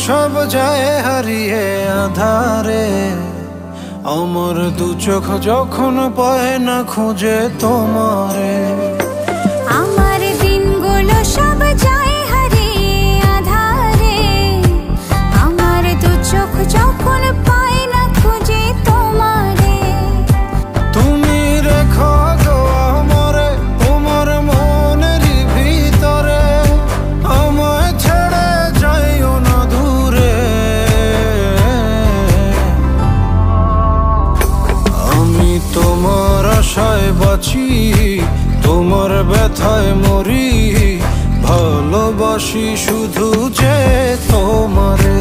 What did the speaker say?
সব যায় হারিয়ে আধারে, আমার দু চোখ যখন পায় না খুঁজে তোমারে। আমার দিনগুলো সব যায় হারিয়ে আধারে, আমার দু চোখ যখন পায় না খুঁজে তোমারে। তুমি রেখো গো আমারে তোমার মনেরই ভিতরে, আমায় ছেড়ে যাইও না দূরে। আমি তোমার আশায় বাঁচি, তোমার ব্যথায় মরি, ভালোবাসি শুধু যে তোমারে।